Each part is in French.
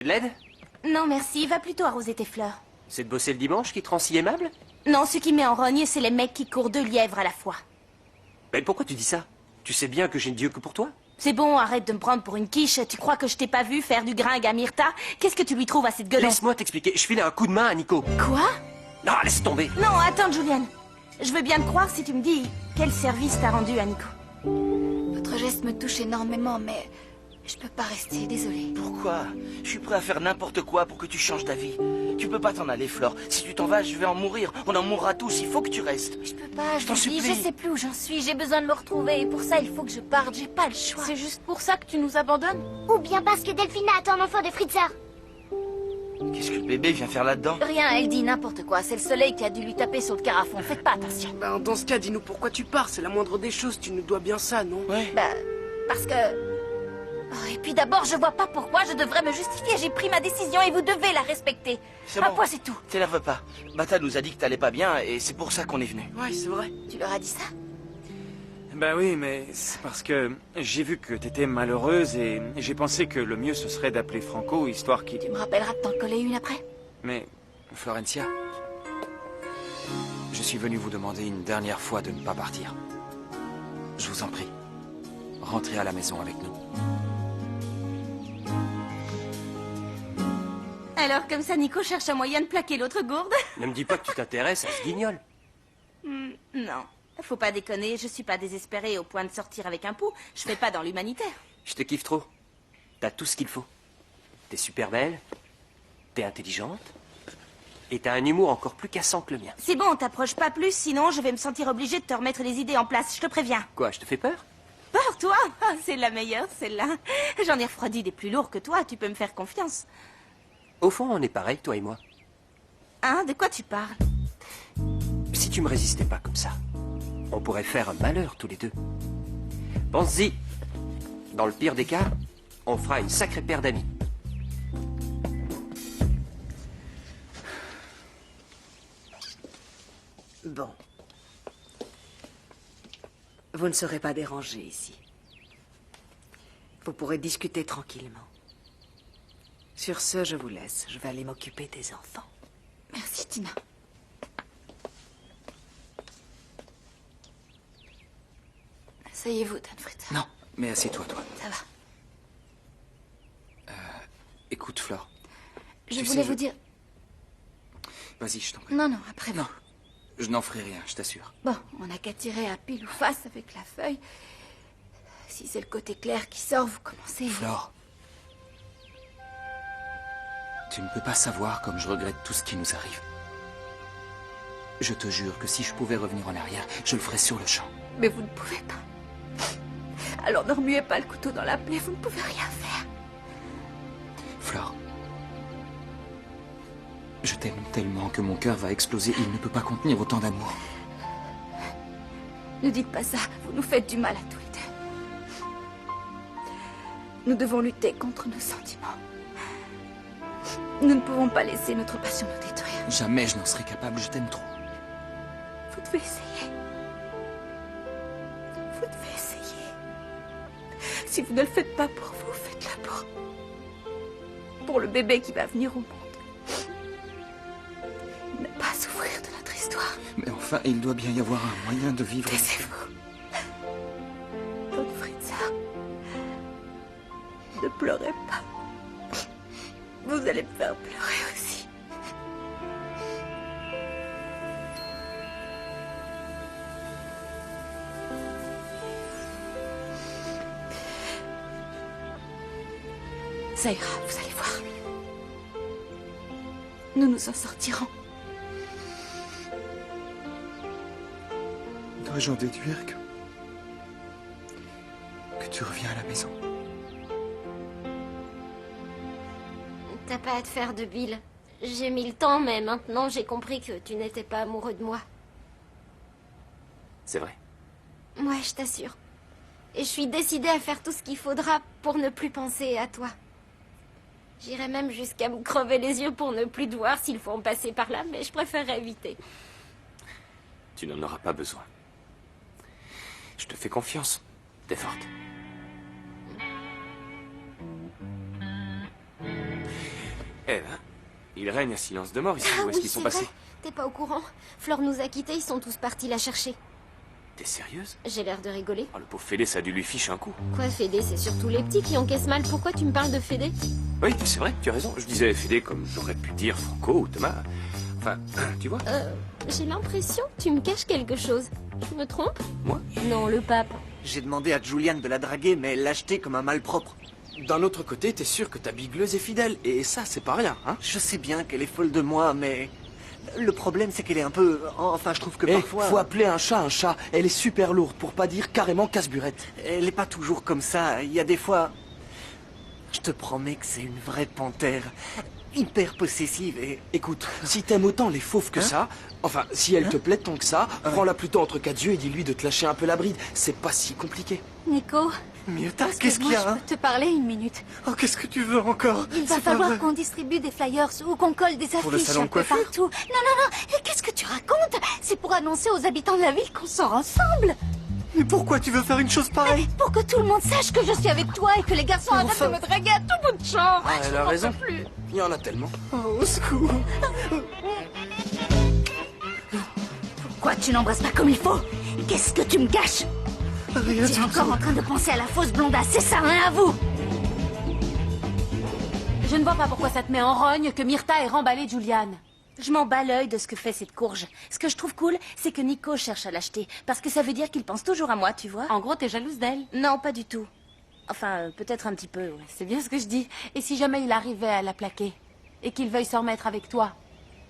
De l'aide? Non, merci. Va plutôt arroser tes fleurs. C'est de bosser le dimanche qui te rend si aimable? Non, ce qui met en rogne, c'est les mecs qui courent 2 lièvres à la fois. Mais pourquoi tu dis ça? Tu sais bien que j'ai ne Dieu que pour toi? C'est bon, arrête de me prendre pour une quiche. Tu crois que je t'ai pas vu faire du gringue à Myrta? Qu'est-ce que tu lui trouves à cette gueule? Laisse-moi t'expliquer. Je filais un coup de main à Nico. Quoi? Non, laisse tomber. Non, attends, Julian. Je veux bien te croire si tu me dis quel service t'as rendu à Nico. Votre geste me touche énormément, mais je peux pas rester, désolée. Pourquoi? Je suis prêt à faire n'importe quoi pour que tu changes d'avis. Tu peux pas t'en aller, Flore. Si tu t'en vas, je vais en mourir. On en mourra tous. Il faut que tu restes. Je peux pas, je t'en te dis, supplie. je sais plus où j'en suis. J'ai besoin de me retrouver et pour ça, il faut que je parte. J'ai pas le choix. C'est juste pour ça que tu nous abandonnes? Ou bien parce que Delphina attend un enfant de Fritza. Qu'est-ce que le bébé vient faire là-dedans? Rien, elle dit n'importe quoi. C'est le soleil qui a dû lui taper sur le carafon. Faites pas attention. Ben, dans ce cas, dis-nous pourquoi tu pars. C'est la moindre des choses. Tu nous dois bien ça, non? Ouais. Bah, parce que... Oh, et puis d'abord, je vois pas pourquoi je devrais me justifier. J'ai pris ma décision et vous devez la respecter. C'est Un bon. point, c'est tout. T'énerve pas. Bata nous a dit que t'allais pas bien et c'est pour ça qu'on est venu. Ouais, c'est vrai. Tu leur as dit ça? Bah oui, mais c'est parce que j'ai vu que t'étais malheureuse et j'ai pensé que le mieux ce serait d'appeler Franco, histoire qu'il... Tu me rappelleras de t'en coller une après? Mais, Florencia, je suis venu vous demander une dernière fois de ne pas partir. Je vous en prie, rentrez à la maison avec nous. Alors, comme ça, Nico cherche un moyen de plaquer l'autre gourde? Ne me dis pas que tu t'intéresses à ce guignol. Non. Faut pas déconner, je suis pas désespérée au point de sortir avec un pou. Je fais pas dans l'humanitaire. Je te kiffe trop. T'as tout ce qu'il faut. T'es super belle, t'es intelligente, et t'as un humour encore plus cassant que le mien. C'est bon, t'approches pas plus, sinon je vais me sentir obligée de te remettre les idées en place, je te préviens. Quoi, je te fais peur? Peur, toi? Ah, c'est la meilleure, celle-là. J'en ai refroidi des plus lourds que toi, tu peux me faire confiance. Au fond, on est pareil, toi et moi. Hein? De quoi tu parles? Si tu me résistais pas comme ça, on pourrait faire un malheur tous les deux. Pense-y. Dans le pire des cas, on fera une sacrée paire d'amis. Bon. Vous ne serez pas dérangés ici. Vous pourrez discuter tranquillement. Sur ce, je vous laisse. Je vais aller m'occuper des enfants. Merci, Tina. Asseyez-vous, Tanfred. Non, mais assieds-toi, toi. Ça va. Écoute, Flore. Je Tu voulais sais, vous dire... Vas-y, je t'en prie. Non, non, après Non, vous. je n'en ferai rien, je t'assure. Bon, on n'a qu'à tirer à pile ou face avec la feuille. Si c'est le côté clair qui sort, vous commencez... Flore. Tu ne peux pas savoir comme je regrette tout ce qui nous arrive. Je te jure que si je pouvais revenir en arrière, je le ferais sur le champ. Mais vous ne pouvez pas. Alors ne remuez pas le couteau dans la plaie, vous ne pouvez rien faire. Flore. Je t'aime tellement que mon cœur va exploser. Il ne peut pas contenir autant d'amour. Ne dites pas ça, vous nous faites du mal à tous les deux. Nous devons lutter contre nos sentiments. Nous ne pouvons pas laisser notre passion nous détruire. Jamais je n'en serais capable, je t'aime trop. Vous devez essayer. Vous devez essayer. Si vous ne le faites pas pour vous, faites-le pour le bébé qui va venir au monde. Ne pas souffrir de notre histoire. Mais enfin, il doit bien y avoir un moyen de vivre... Taisez-vous. Votre Fritza. Ne pleurez pas. Vous allez me faire pleurer aussi. Ça ira, vous allez voir. Nous nous en sortirons. Dois-je en déduire que tu reviens à la maison? T'as pas à te faire de bile. J'ai mis le temps, mais maintenant j'ai compris que tu n'étais pas amoureux de moi. C'est vrai. Ouais, je t'assure. Et je suis décidée à faire tout ce qu'il faudra pour ne plus penser à toi. J'irai même jusqu'à me crever les yeux pour ne plus te voir s'il faut en passer par là, mais je préférerais éviter. Tu n'en auras pas besoin. Je te fais confiance. T'es forte. Eh ben, il règne un silence de mort ici. Ah Où est-ce oui, qu'ils sont c'est passés? vrai. T'es pas au courant. Flore nous a quittés, ils sont tous partis la chercher. T'es sérieuse? J'ai l'air de rigoler. Oh, le pauvre Fédé, ça a dû lui ficher un coup. Quoi, Fédé, c'est surtout les petits qui encaissent mal. Pourquoi tu me parles de Fédé? Oui, c'est vrai, tu as raison. Je disais Fédé comme j'aurais pu dire Franco ou Thomas. Enfin, tu vois? J'ai l'impression que tu me caches quelque chose. Je me trompe? Moi? Non, le pape. J'ai demandé à Juliane de la draguer, mais elle l'a acheté comme un malpropre. D'un autre côté, t'es sûr que ta bigleuse est fidèle, et ça, c'est pas rien, hein? Je sais bien qu'elle est folle de moi, mais... Le problème, c'est qu'elle est un peu... Enfin, je trouve que parfois... faut appeler un chat un chat. Elle est super lourde, pour pas dire carrément casse-burette. Elle est pas toujours comme ça. Il y a des fois... Je te promets que c'est une vraie panthère. Hyper possessive et... Écoute, si t'aimes autant les fauves que ça, enfin, si elle te plaît tant que ça, prends-la plutôt entre quatre yeux et dis-lui de te lâcher un peu la bride. C'est pas si compliqué. Nico, Mieuxta, qu'est-ce qu'il y a, je hein? peux te parler une minute? Oh, qu'est-ce que tu veux encore? Il va C'est pas falloir vrai. qu'on distribue des flyers ou qu'on colle des Pour le affiches salon un de peu coiffure partout. Non. Et qu'est-ce que tu racontes? C'est pour annoncer aux habitants de la ville qu'on sort ensemble. Mais pourquoi tu veux faire une chose pareille? Pour que tout le monde sache que je suis avec toi et que les garçons arrêtent de me draguer à tout bout de champ. Ah, elle a raison. Il y en a tellement. Oh, au secours. Pourquoi tu n'embrasses pas comme il faut? Qu'est-ce que tu me caches? Rien Tu es du encore tout. en train de penser à la fausse blondasse, c'est ça, hein, à vous? Je ne vois pas pourquoi ça te met en rogne que Myrtha ait remballé Juliane. Je m'en bats l'œil de ce que fait cette courge. Ce que je trouve cool, c'est que Nico cherche à l'acheter. Parce que ça veut dire qu'il pense toujours à moi, tu vois. En gros, t'es jalouse d'elle. Non, pas du tout. Enfin, peut-être un petit peu, ouais. C'est bien ce que je dis. Et si jamais il arrivait à la plaquer et qu'il veuille s'en remettre avec toi?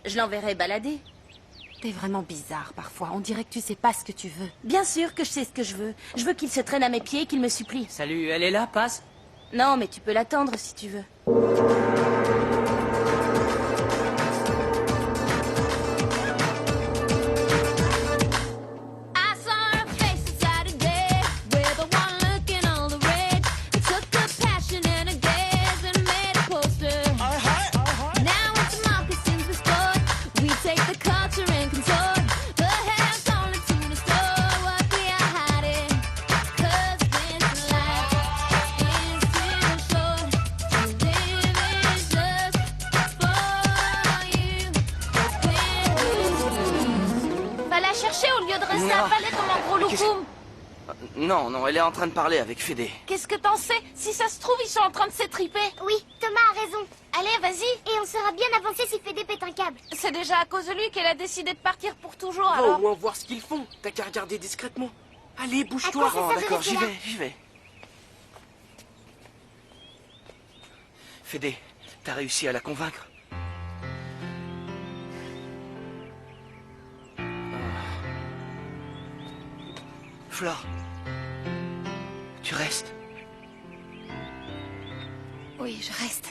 Je l'enverrai balader. T'es vraiment bizarre parfois. On dirait que tu sais pas ce que tu veux. Bien sûr que je sais ce que je veux. Je veux qu'il se traîne à mes pieds et qu'il me supplie. Salut, elle est là, passe. Non, mais tu peux l'attendre si tu veux. I saw her face the Saturday, with the one looking all the rage. It took a passion and a gaze and made a poster. Now it's moccasins we sport. We take the culture and contort. The hair's only to the store what we are hiding. 'Cause this life is too short to live is just for you. Va la chercher au lieu de rester Non. à palais comme un gros loukoum. Non, elle est en train de parler avec Fédé. Qu'est-ce que t'en sais? Si ça se trouve, ils sont en train de s'étriper. Oui, Thomas a raison. Allez, vas-y. Et on sera bien avancé si Fédé pète un câble. C'est déjà à cause de lui qu'elle a décidé de partir pour toujours, Va au alors. moins voir ce qu'ils font. T'as qu'à regarder discrètement. Allez, bouge-toi. À quoi ça sert de D'accord, rester j'y là vais. Fédé, t'as réussi à la convaincre? Flore, tu restes? Oui, je reste.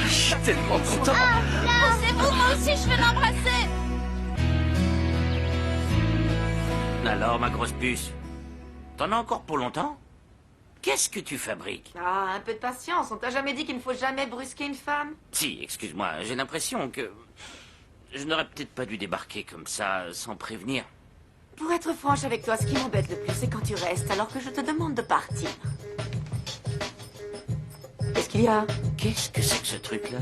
Je suis tellement content. Poussez-vous, moi aussi, je vais l'embrasser. Alors, ma grosse puce, t'en as encore pour longtemps? Qu'est-ce que tu fabriques? Ah, un peu de patience. On t'a jamais dit qu'il ne faut jamais brusquer une femme? Si, excuse-moi, j'ai l'impression que... Je n'aurais peut-être pas dû débarquer comme ça, sans prévenir. Pour être franche avec toi, ce qui m'embête le plus, c'est quand tu restes alors que je te demande de partir. Qu'est-ce qu'il y a? Qu'est-ce que c'est que ce truc-là?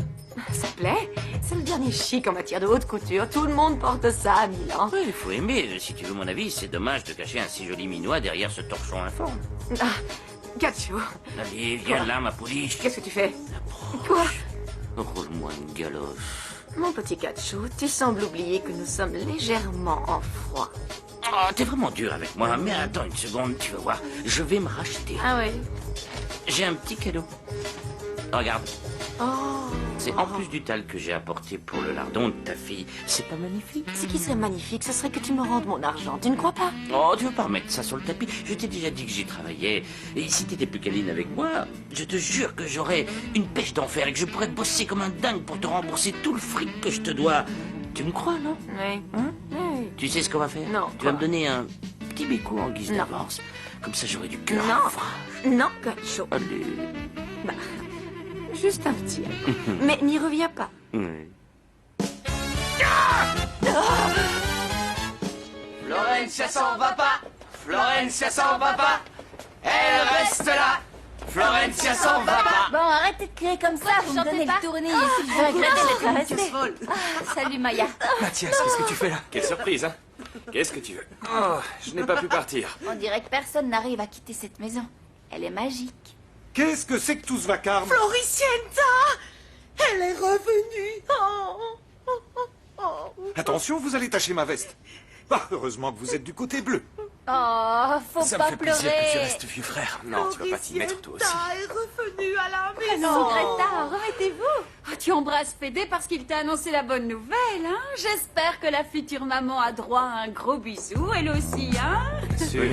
Ça te plaît? C'est le dernier chic en matière de haute couture. Tout le monde porte ça à Milan. Oui, il faut aimer. Si tu veux mon avis, c'est dommage de cacher un si joli minois derrière ce torchon informe. Ah, Gacho, Allez, viens là, ma pouliche. qu'est-ce que tu fais? Approche. Quoi? Roule-moi une galoche. Mon petit Gacho, tu sembles oublier que nous sommes légèrement en froid. Oh, t'es vraiment dur avec moi, mais attends une seconde, tu vas voir. Je vais me racheter. Ah oui? J'ai un petit cadeau. Regarde, Oh. c'est en plus du talc que j'ai apporté pour le lardon de ta fille. C'est pas magnifique? Ce qui serait magnifique, ce serait que tu me rendes mon argent. Tu ne crois pas? Oh, tu veux pas remettre ça sur le tapis? Je t'ai déjà dit que j'y travaillais. Et si t'étais plus câline avec moi, je te jure que j'aurais une pêche d'enfer et que je pourrais bosser comme un dingue pour te rembourser tout le fric que je te dois. Tu me crois, non? Oui. Hein? Oui. Tu sais ce qu'on va faire? Non, Tu vas quoi? me donner un petit béco en guise Non. d'avance. Comme ça, j'aurai du cœur. Non. à l'ouvrage. Non, Gacho. Allez. Bah, juste un petit. Mais n'y reviens pas. Oui. Florencia s'en va pas. Florencia s'en va pas. Elle reste là. Florencia s'en va pas. Bon, arrêtez de crier comme ça, vous me chantez donnez pas. le tournis ici, je vais regretter d'être restée. Salut Maya. Mathias, qu'est-ce que tu fais là? Quelle surprise, hein? Qu'est-ce que tu veux? Oh, je n'ai pas pu partir. On dirait que personne n'arrive à quitter cette maison. Elle est magique. Qu'est-ce que c'est que tout ce vacarme? Floricienta! Elle est revenue. Attention, vous allez tacher ma veste. Bah, heureusement que vous êtes du côté bleu. Oh, faut Ça me pas fait plaisir que tu pleurer. restes vieux frère. Non, tu vas pas t'y mettre toi aussi. Floricienta est revenue à la maison. Non, Greta, remettez-vous. Oh, tu embrasses Fédé parce qu'il t'a annoncé la bonne nouvelle, hein? J'espère que la future maman a droit à un gros bisou, elle aussi, hein? Bien sûr.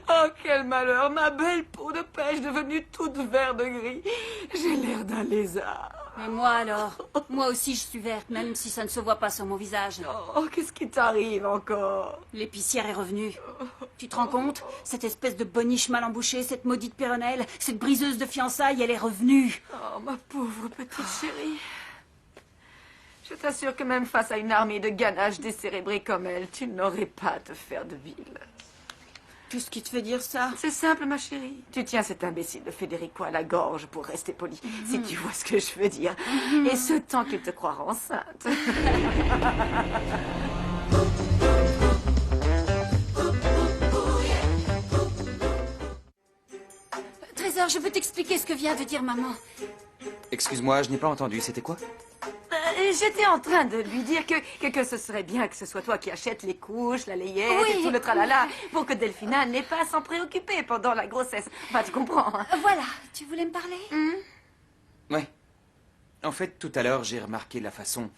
Oh, quel malheur, ma belle peau de pêche devenue toute vert de gris. J'ai l'air d'un lézard. Et moi alors? Moi aussi je suis verte, même si ça ne se voit pas sur mon visage. Oh, qu'est-ce qui t'arrive encore? L'épicière est revenue. Tu te rends compte? Cette espèce de boniche mal embouchée, cette maudite péronnelle, cette briseuse de fiançailles, elle est revenue. Oh, ma pauvre petite chérie. Je t'assure que même face à une armée de ganaches décérébrés comme elle, tu n'aurais pas à te faire de ville. Qu'est-ce qui te fait dire ça? C'est simple, ma chérie. Tu tiens cet imbécile de Federico à la gorge pour rester poli, si tu vois ce que je veux dire. Et ce tant qu'il te croira enceinte. Trésor, je veux t'expliquer ce que vient de dire maman. Excuse-moi, je n'ai pas entendu, c'était quoi? J'étais en train de lui dire que ce serait bien que ce soit toi qui achètes les couches, la layette Oui. et tout le tralala pour que Delphina n'ait pas à s'en préoccuper pendant la grossesse. Bah, tu comprends, hein? Voilà, tu voulais me parler? Ouais. En fait, tout à l'heure, j'ai remarqué la façon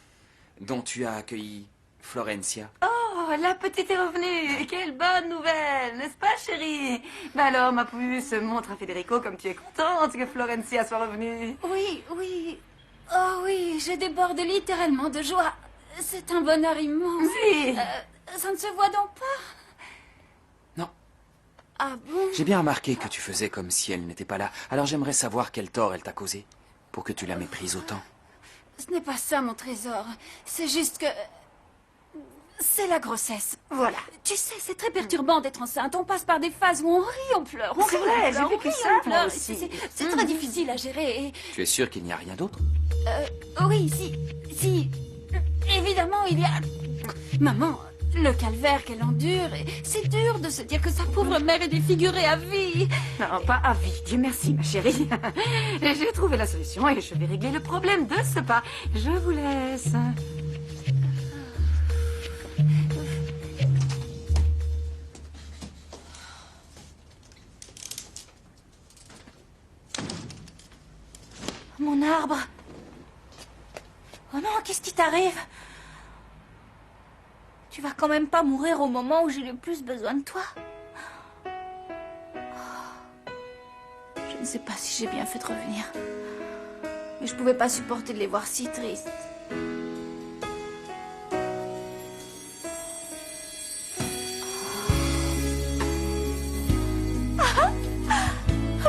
dont tu as accueilli Florencia. Oh, la petite est revenue. Quelle bonne nouvelle, n'est-ce pas, chérie? Bah alors, ma puce, montre à Federico comme tu es contente que Florencia soit revenue. Oui, oui. Oh oui, je déborde littéralement de joie. C'est un bonheur immense. Oui. Ça ne se voit donc pas? Non. Ah bon? J'ai bien remarqué que tu faisais comme si elle n'était pas là. Alors j'aimerais savoir quel tort elle t'a causé pour que tu la méprises autant. Ce n'est pas ça, mon trésor. C'est juste que... c'est la grossesse. Voilà. Tu sais, c'est très perturbant d'être enceinte. On passe par des phases où on rit, on pleure. C'est vrai, j'ai vécu ça, moi C'est aussi. c'est très difficile à gérer. Et... Tu es sûr qu'il n'y a rien d'autre? oui, si. Évidemment, il y a... Maman, le calvaire qu'elle endure. C'est dur de se dire que sa pauvre mère est défigurée à vie. Non, pas à vie. Dieu merci, ma chérie. J'ai trouvé la solution et je vais régler le problème de ce pas. Je vous laisse. Mon arbre. Oh non, qu'est-ce qui t'arrive? Tu vas quand même pas mourir au moment où j'ai le plus besoin de toi. Je ne sais pas si j'ai bien fait de revenir. Mais je pouvais pas supporter de les voir si tristes.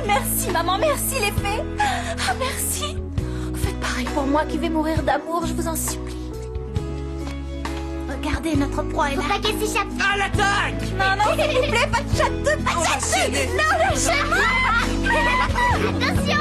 Merci, maman, merci les fées. Ah, merci. Faites pareil pour moi qui vais mourir d'amour, je vous en supplie. Regardez, notre proie est là. Faut pas qu'elle s'échappe. À l'attaque! Non, non, s'il vous plaît, pas de château, pas de château. Non, le chat. Attention.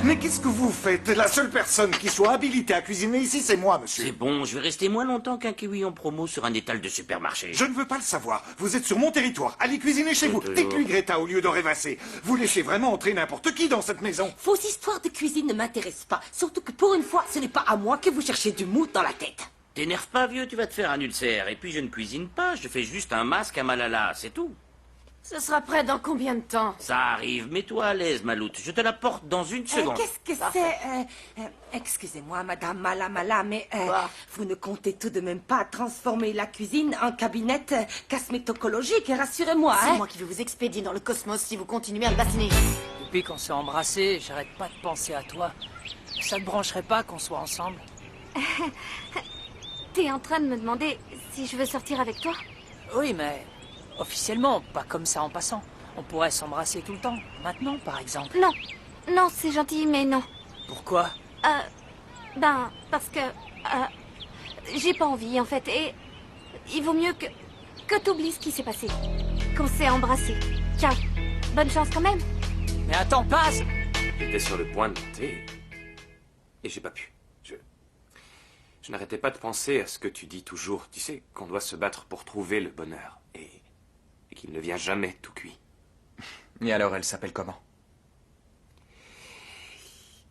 Mais qu'est-ce que vous faites? La seule personne qui soit habilitée à cuisiner ici, c'est moi, monsieur. C'est bon, je vais rester moins longtemps qu'un kiwi en promo sur un étal de supermarché. Je ne veux pas le savoir. Vous êtes sur mon territoire. Allez cuisiner chez vous. Dites-lui, Greta, au lieu de rêvasser. Vous laissez vraiment entrer n'importe qui dans cette maison. Vos histoires de cuisine ne m'intéressent pas. Surtout que pour une fois, ce n'est pas à moi que vous cherchez du mou dans la tête. T'énerve pas, vieux, tu vas te faire un ulcère. Et puis je ne cuisine pas, je fais juste un masque à Malala, c'est tout. Ce sera prêt dans combien de temps? Ça arrive, mets-toi à l'aise, Maloute. Je te la porte dans une seconde. Qu'est-ce que c'est excusez-moi, madame Malamala, mais vous ne comptez tout de même pas transformer la cuisine en cabinet cosmétocologique, rassurez-moi, hein? C'est moi qui vais vous expédier dans le cosmos si vous continuez à me bassiner. Depuis qu'on s'est embrassés, j'arrête pas de penser à toi. Ça te brancherait pas qu'on soit ensemble? T'es en train de me demander si je veux sortir avec toi? Oui, mais officiellement, pas comme ça en passant. On pourrait s'embrasser tout le temps. Maintenant, par exemple. Non. Non, c'est gentil, mais non. Pourquoi? Parce que... j'ai pas envie, en fait, et... il vaut mieux que... Que t'oublies ce qui s'est passé. Qu'on s'est embrassé. Ciao. Bonne chance quand même. Mais attends, passe! J'étais sur le point de monter. Et j'ai pas pu. Je n'arrêtais pas de penser à ce que tu dis toujours. Tu sais, qu'on doit se battre pour trouver le bonheur. Et qu'il ne vient jamais tout cuit. Et alors, elle s'appelle comment?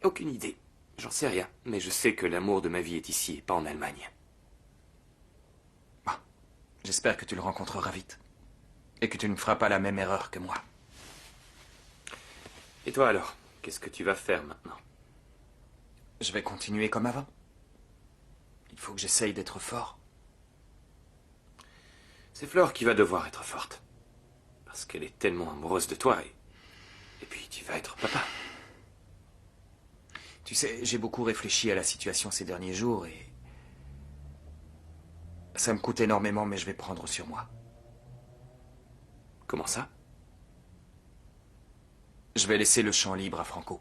Aucune idée. J'en sais rien. Mais je sais que l'amour de ma vie est ici et pas en Allemagne. Bon. J'espère que tu le rencontreras vite. Et que tu ne feras pas la même erreur que moi. Et toi alors? Qu'est-ce que tu vas faire maintenant? Je vais continuer comme avant. Il faut que j'essaye d'être fort. C'est Flore qui va devoir être forte. Parce qu'elle est tellement amoureuse de toi et puis tu vas être papa. Tu sais, j'ai beaucoup réfléchi à la situation ces derniers jours et... ça me coûte énormément, mais je vais prendre sur moi. Comment ça? Je vais laisser le champ libre à Franco.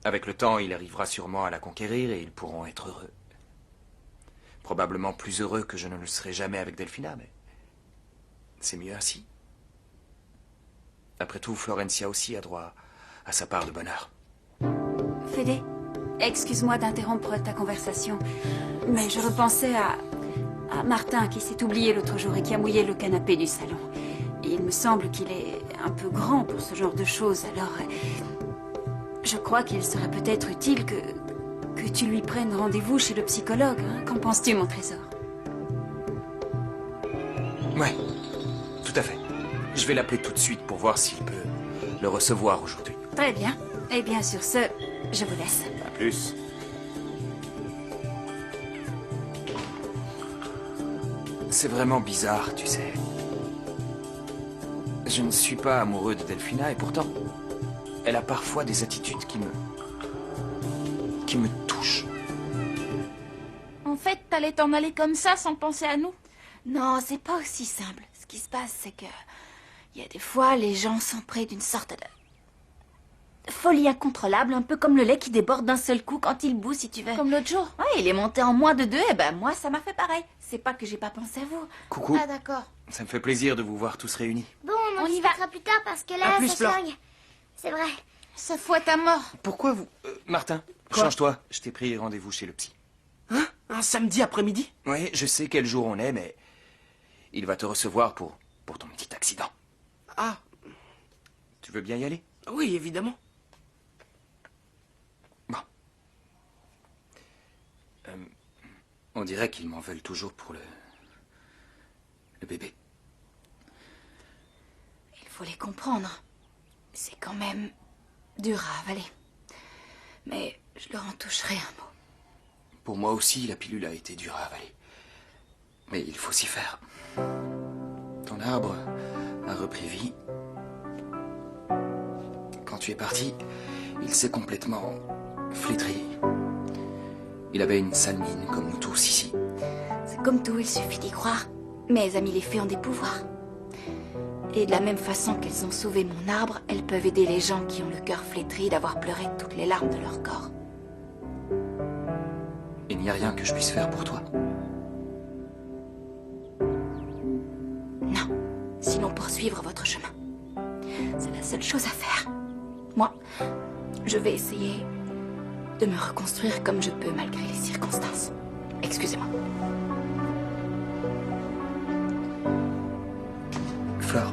Avec le temps, il arrivera sûrement à la conquérir et ils pourront être heureux. Probablement plus heureux que je ne le serai jamais avec Delphina, mais c'est mieux ainsi. Après tout, Florencia aussi a droit à sa part de bonheur. Fédé, excuse-moi d'interrompre ta conversation, mais je repensais à Martin qui s'est oublié l'autre jour et qui a mouillé le canapé du salon. Et il me semble qu'il est un peu grand pour ce genre de choses, alors je crois qu'il serait peut-être utile que tu lui prennes rendez-vous chez le psychologue. Hein? Qu'en penses-tu, mon trésor? Ouais, tout à fait. Je vais l'appeler tout de suite pour voir s'il peut le recevoir aujourd'hui. Très bien. Et bien sur ce, je vous laisse. À plus. C'est vraiment bizarre, tu sais. Je ne suis pas amoureux de Delphina et pourtant, elle a parfois des attitudes qui me touchent. En fait, t'allais t'en aller comme ça sans penser à nous? Non, c'est pas aussi simple. Ce qui se passe, c'est que... il y a des fois, les gens sont pris d'une sorte de folie incontrôlable, un peu comme le lait qui déborde d'un seul coup quand il bout, si tu veux. Comme l'autre jour? Ouais, il est monté en moins de 2, et ben moi, ça m'a fait pareil. C'est pas que j'ai pas pensé à vous. Coucou. Ah, d'accord. Ça me fait plaisir de vous voir tous réunis. Bon, on en discutera plus tard parce que là, À plus, ça Flore. flingue. C'est vrai. Ça fouette à mort. Pourquoi vous... Martin, change-toi. Je t'ai pris rendez-vous chez le psy. Hein? Un samedi après-midi? Oui, je sais quel jour on est, mais... il va te recevoir pour ton petit accident. Ah. Tu veux bien y aller? Oui, évidemment. Bon. On dirait qu'ils m'en veulent toujours pour le bébé. Il faut les comprendre. C'est quand même dur à avaler. Mais je leur en toucherai un mot. Pour moi aussi, la pilule a été dure à avaler. Mais il faut s'y faire. Ton arbre a repris vie. Quand tu es parti, il s'est complètement flétri. Il avait une sale mine, comme nous tous ici. C'est comme tout, il suffit d'y croire. Mes amis les fées ont des pouvoirs. Et de la même façon qu'elles ont sauvé mon arbre, elles peuvent aider les gens qui ont le cœur flétri d'avoir pleuré toutes les larmes de leur corps. Il n'y a rien que je puisse faire pour toi. Non, sinon poursuivre votre chemin. C'est la seule chose à faire. Moi, je vais essayer de me reconstruire comme je peux malgré les circonstances. Excusez-moi. Flore.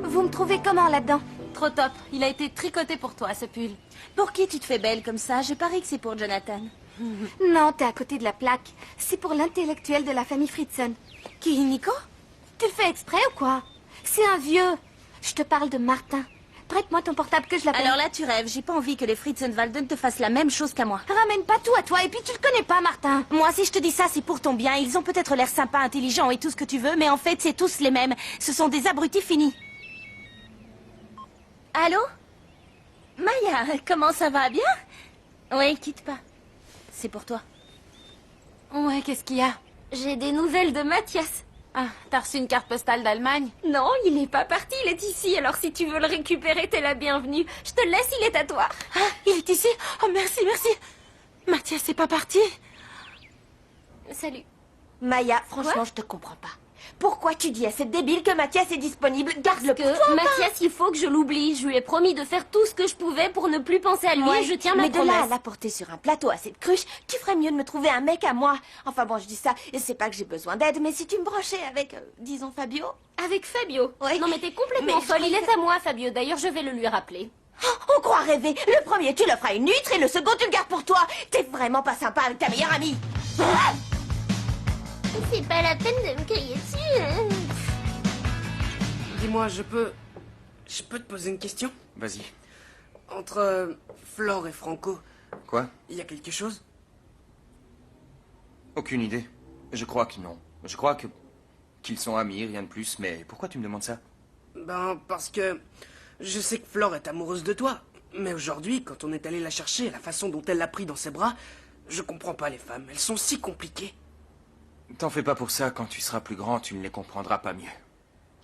Vous me trouvez comment là-dedans? Trop top. Il a été tricoté pour toi, ce pull. Pour qui tu te fais belle comme ça? Je parie que c'est pour Jonathan. Non, t'es à côté de la plaque. C'est pour l'intellectuel de la famille Fritzen. Qui, Nico? Tu le fais exprès ou quoi? C'est un vieux. Je te parle de Martin. Prête-moi ton portable que je l'appelle. Alors là, tu rêves. J'ai pas envie que les Fritzenwalden te fassent la même chose qu'à moi. Ramène pas tout à toi, et puis tu le connais pas, Martin. Moi, si je te dis ça, c'est pour ton bien. Ils ont peut-être l'air sympas, intelligents et tout ce que tu veux, mais en fait, c'est tous les mêmes. Ce sont des abrutis finis. Allô? Maya, comment ça va? Bien? Oui, quitte pas. C'est pour toi. Ouais, qu'est-ce qu'il y a? J'ai des nouvelles de Mathias. Ah, t'as reçu une carte postale d'Allemagne? Non, il n'est pas parti, il est ici. Alors si tu veux le récupérer, t'es la bienvenue. Je te laisse, il est à toi. Ah, il est ici? Oh, merci, merci. Mathias n'est pas parti? Salut. Maya, franchement, je te comprends pas. Pourquoi tu dis à cette débile que Mathias est disponible? Garde-le pour toi, Mathias, il faut que je l'oublie. Je lui ai promis de faire tout ce que je pouvais pour ne plus penser à lui et je tiens ma promesse. Mais de là à la porter sur un plateau à cette cruche, tu ferais mieux de me trouver un mec à moi. Enfin bon, je dis ça, et c'est pas que j'ai besoin d'aide, mais si tu me brochais avec, disons, Fabio... Avec Fabio? Oui. Non mais t'es complètement Mais folle, il est à moi, Fabio. D'ailleurs, je vais le lui rappeler. Oh, on croit rêver. Le premier, tu le feras une huître, et le second, tu le gardes pour toi. T'es vraiment pas sympa avec ta meilleure amie. C'est pas la peine de me crier dessus. Dis-moi, je peux te poser une question? Vas-y. Entre Flore et Franco, Quoi? il y a quelque chose? Aucune idée. Je crois que non. Je crois qu'ils sont amis, rien de plus. Mais pourquoi tu me demandes ça? Ben, parce que je sais que Flore est amoureuse de toi. Mais aujourd'hui, quand on est allé la chercher, la façon dont elle l'a pris dans ses bras, je comprends pas les femmes. Elles sont si compliquées. T'en fais pas pour ça. Quand tu seras plus grand, tu ne les comprendras pas mieux.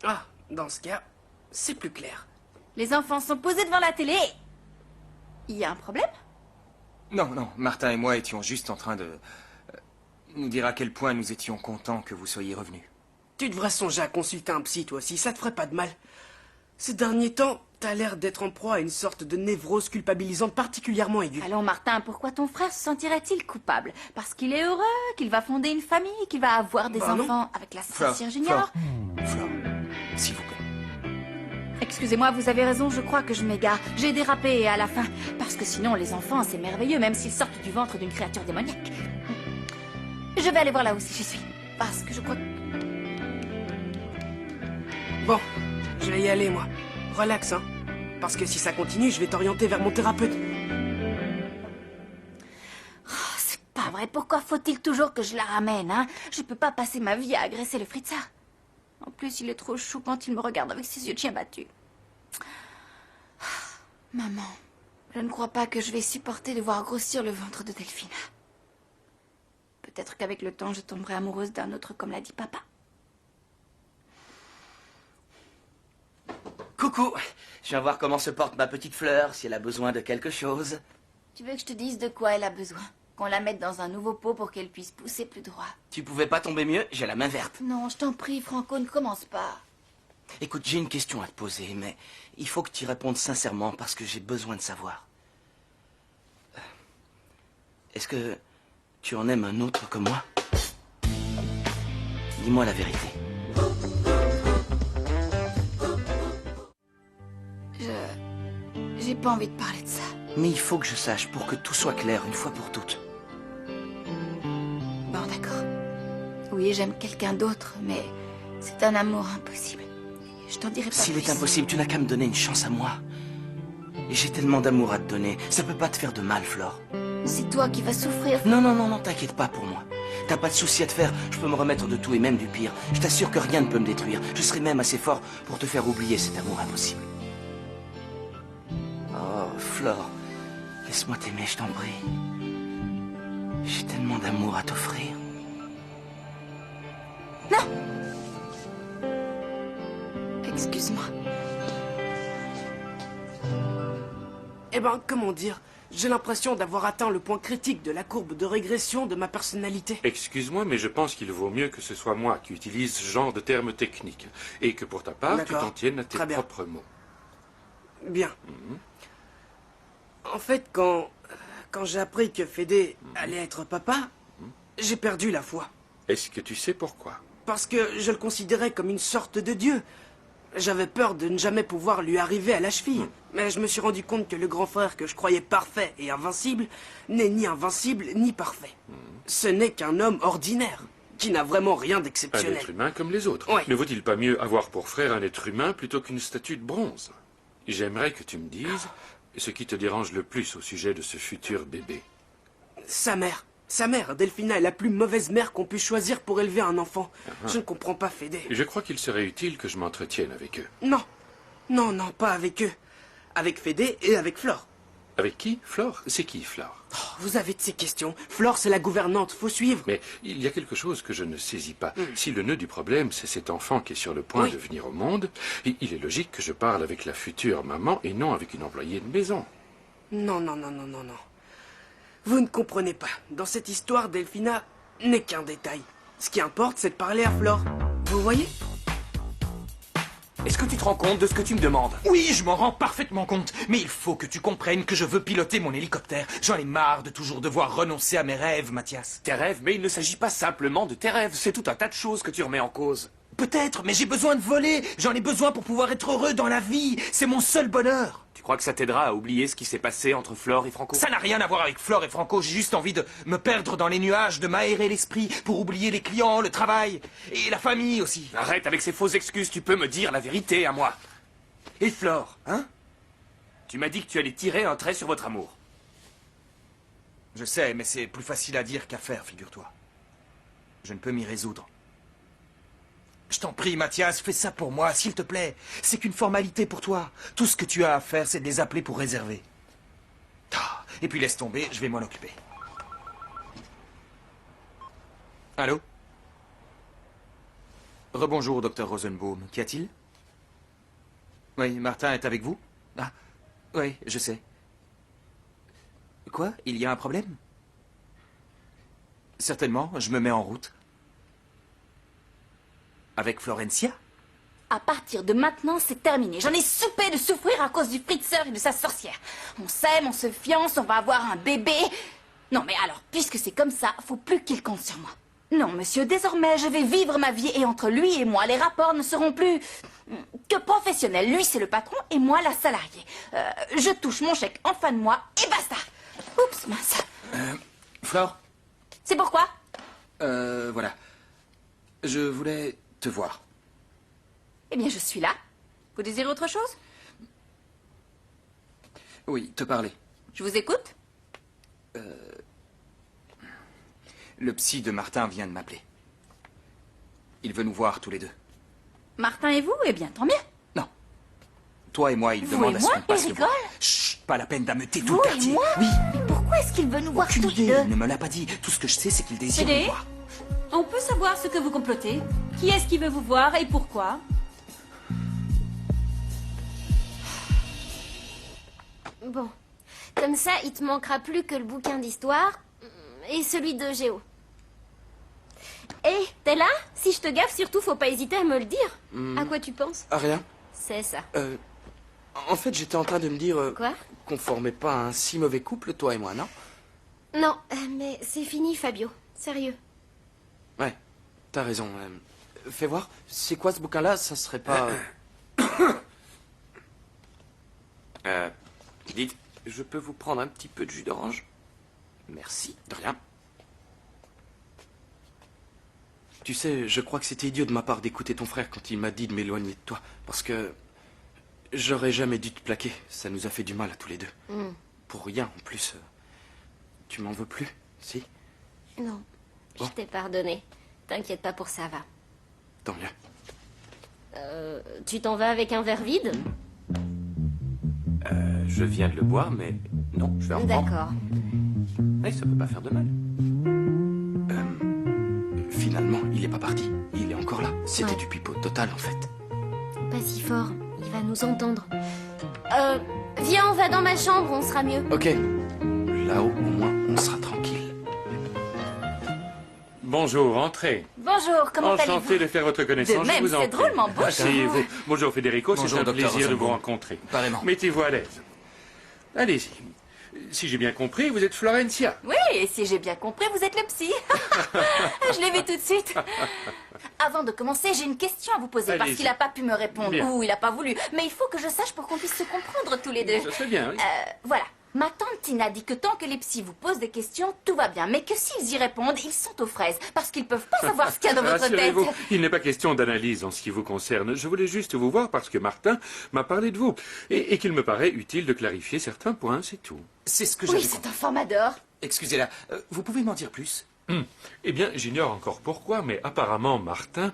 Ah, dans ce cas, c'est plus clair. Les enfants sont posés devant la télé. Il y a un problème? Non, non. Martin et moi étions juste en train de nous dire à quel point nous étions contents que vous soyez revenus. Tu devrais songer à consulter un psy, toi aussi. Ça te ferait pas de mal. Ces derniers temps, t'as l'air d'être en proie à une sorte de névrose culpabilisante particulièrement aiguë. Allons, Martin, pourquoi ton frère se sentirait-il coupable? Parce qu'il est heureux, qu'il va fonder une famille, qu'il va avoir des enfants avec la sorcière junior? Flore, s'il vous plaît. Excusez-moi, vous avez raison, je crois que je m'égare. J'ai dérapé et à la fin. Parce que sinon, les enfants, c'est merveilleux, même s'ils sortent du ventre d'une créature démoniaque. Je vais aller voir là où j'y suis. Parce que je crois que... Bon, je vais y aller, moi. Relax, hein. Parce que si ça continue, je vais t'orienter vers mon thérapeute. Oh, c'est pas vrai, pourquoi faut-il toujours que je la ramène, hein? Je peux pas passer ma vie à agresser le Fritza. En plus, il est trop chou quand il me regarde avec ses yeux de chien battu. Maman, je ne crois pas que je vais supporter de voir grossir le ventre de Delphina. Peut-être qu'avec le temps, je tomberai amoureuse d'un autre, comme l'a dit papa. Coucou, je viens voir comment se porte ma petite fleur, si elle a besoin de quelque chose. Tu veux que je te dise de quoi elle a besoin? Qu'on la mette dans un nouveau pot pour qu'elle puisse pousser plus droit. Tu pouvais pas tomber mieux, j'ai la main verte. Non, je t'en prie, Franco, ne commence pas. Écoute, j'ai une question à te poser, mais il faut que tu y répondes sincèrement parce que j'ai besoin de savoir. Est-ce que tu en aimes un autre comme moi? Dis-moi la vérité. J'ai pas envie de parler de ça. Mais il faut que je sache pour que tout soit clair une fois pour toutes. Bon, d'accord. Oui, j'aime quelqu'un d'autre, mais c'est un amour impossible. Je t'en dirai pas S'il plus. est impossible, tu n'as qu'à me donner une chance à moi. Et j'ai tellement d'amour à te donner. Ça peut pas te faire de mal, Flore. C'est toi qui vas souffrir. Non, non, non, non, t'inquiète pas pour moi. T'as pas de souci à te faire. Je peux me remettre de tout et même du pire. Je t'assure que rien ne peut me détruire. Je serai même assez fort pour te faire oublier cet amour impossible. Oh, Flore, laisse-moi t'aimer, je t'en prie. J'ai tellement d'amour à t'offrir. Excuse-moi. Eh ben, comment dire? J'ai l'impression d'avoir atteint le point critique de la courbe de régression de ma personnalité. Excuse-moi, mais je pense qu'il vaut mieux que ce soit moi qui utilise ce genre de termes techniques. Et que pour ta part, tu D'accord. t'en tiennes à tes Très bien. propres mots. Bien. En fait, quand j'ai appris que Fédé allait être papa, j'ai perdu la foi. Est-ce que tu sais pourquoi? Parce que je le considérais comme une sorte de dieu. J'avais peur de ne jamais pouvoir lui arriver à la cheville. Mais je me suis rendu compte que le grand frère que je croyais parfait et invincible n'est ni invincible ni parfait. Ce n'est qu'un homme ordinaire, qui n'a vraiment rien Un d'exceptionnel. être humain comme les autres. Ouais. Ne vaut-il pas mieux avoir pour frère un être humain plutôt qu'une statue de bronze? J'aimerais que tu me dises ce qui te dérange le plus au sujet de ce futur bébé. Sa mère, Delphina, est la plus mauvaise mère qu'on puisse choisir pour élever un enfant. Je ne comprends pas Fédé. Je crois qu'il serait utile que je m'entretienne avec eux. Non, non, non, pas avec eux. Avec Fédé et avec Flore. Avec qui? Flore? C'est qui, Flore? Vous avez de ces questions. Flore, c'est la gouvernante, faut suivre. Mais il y a quelque chose que je ne saisis pas. Si le nœud du problème, c'est cet enfant qui est sur le point de venir au monde, il est logique que je parle avec la future maman et non avec une employée de maison. Non, non, non, non, non, non. Vous ne comprenez pas. Dans cette histoire, Delphina n'est qu'un détail. Ce qui importe, c'est de parler à Flore. Vous voyez? Est-ce que tu te rends compte de ce que tu me demandes? Oui, je m'en rends parfaitement compte. Mais il faut que tu comprennes que je veux piloter mon hélicoptère. J'en ai marre de toujours devoir renoncer à mes rêves, Mathias. Tes rêves, mais il ne s'agit pas simplement de tes rêves. C'est tout un tas de choses que tu remets en cause. Peut-être, mais j'ai besoin de voler. J'en ai besoin pour pouvoir être heureux dans la vie. C'est mon seul bonheur. Tu crois que ça t'aidera à oublier ce qui s'est passé entre Flore et Franco? Ça n'a rien à voir avec Flore et Franco. J'ai juste envie de me perdre dans les nuages, de m'aérer l'esprit pour oublier les clients, le travail et la famille aussi. Arrête avec ces fausses excuses. Tu peux me dire la vérité à moi. Et Flore, hein? Tu m'as dit que tu allais tirer un trait sur votre amour. Je sais, mais c'est plus facile à dire qu'à faire, figure-toi. Je ne peux m'y résoudre. Je t'en prie, Mathias, fais ça pour moi, s'il te plaît. C'est qu'une formalité pour toi. Tout ce que tu as à faire, c'est de les appeler pour réserver. Ah, et puis laisse tomber, je vais m'en occuper. Allô? Rebonjour, docteur Rosenbaum. Qu'y a-t-il? Oui, Martin est avec vous? Ah, oui, je sais. Quoi? Il y a un problème? Certainement, je me mets en route. Avec Florencia? À partir de maintenant, c'est terminé. J'en ai soupé de souffrir à cause du Fritzer et de sa sorcière. On s'aime, on se fiance, on va avoir un bébé. Non, mais alors, puisque c'est comme ça, faut plus qu'il compte sur moi. Non, monsieur, désormais, je vais vivre ma vie et entre lui et moi, les rapports ne seront plus que professionnels. Lui, c'est le patron et moi, la salariée. Je touche mon chèque en fin de mois et basta. Oups, mince. Flore? C'est pourquoi? Voilà. Je voulais te voir. Eh bien, je suis là. Vous désirez autre chose? Oui, te parler. Je vous écoute. Le psy de Martin vient de m'appeler. Il veut nous voir tous les deux. Martin et vous? Eh bien, tant mieux. Non. Toi et moi, il Vous demande et à ce moi, qu'on passe il le voir. rigole? Chut, pas la peine d'ameuter tout Vous le et quartier. moi? Oui. Mais pourquoi est-ce qu'il veut nous voir Aucune tous les idée, deux? il ne me l'a pas dit. Tout ce que je sais, c'est qu'il désire Fédé, nous voir. on peut savoir ce que vous complotez? Qui est-ce qui veut vous voir et pourquoi? Bon, comme ça, il te manquera plus que le bouquin d'histoire et celui de Géo. Hé, t'es là? Si je te gaffe, surtout, faut pas hésiter à me le dire. À quoi tu penses? Ah, rien. C'est ça. En fait, j'étais en train de me dire... Quoi? qu'on formait pas un si mauvais couple, toi et moi, non? Non, mais c'est fini, Fabio. Sérieux. Ouais, t'as raison. Fais voir, c'est quoi ce bouquin-là? Ça serait pas... Dites, je peux vous prendre un petit peu de jus d'orange? Merci. De rien. Tu sais, je crois que c'était idiot de ma part d'écouter ton frère quand il m'a dit de m'éloigner de toi. Parce que... j'aurais jamais dû te plaquer. Ça nous a fait du mal à tous les deux. Pour rien, en plus. Tu m'en veux plus, si? Non, Bon. je t'ai pardonné. T'inquiète pas, pour ça va. Tant mieux. Tu t'en vas avec un verre vide? Je viens de le boire, mais non, je vais en reprendre. D'accord. Eh, ça peut pas faire de mal. Finalement, il est pas parti. Il est encore là. C'était du pipeau total, en fait. Pas si fort, il va nous entendre. Viens, on va dans ma chambre, on sera mieux. Ok. Là-haut, au moins, on sera tranquille. Bonjour, entrez. Bonjour, comment allez-vous? Enchanté de faire votre connaissance, De même, je vous en c'est prie. drôlement beau. Asseyez-vous. Bonjour Federico, c'est Bonjour, un docteur plaisir de vous Rosenbaum. rencontrer. Pareillement. Mettez-vous à l'aise. Allez-y. Si j'ai bien compris, vous êtes Florencia. Oui, et si j'ai bien compris, vous êtes le psy. Je l'ai vu tout de suite. Avant de commencer, j'ai une question à vous poser parce Allez-y. qu'il n'a pas pu me répondre Bien. ou il n'a pas voulu. Mais il faut que je sache pour qu'on puisse se comprendre tous les deux. Ça serait bien, oui. Voilà. Ma tante Tina dit que tant que les psys vous posent des questions, tout va bien. Mais que s'ils y répondent, ils sont aux fraises. Parce qu'ils peuvent pas savoir ce qu'il y a dans votre tête. Rassurez-vous, il n'est pas question d'analyse en ce qui vous concerne. Je voulais juste vous voir parce que Martin m'a parlé de vous et qu'il me paraît utile de clarifier certains points, c'est tout. C'est ce que Oui, j'avais cet compris. enfant m'adore. Excusez-la, vous pouvez m'en dire plus? Eh bien, j'ignore encore pourquoi, mais apparemment Martin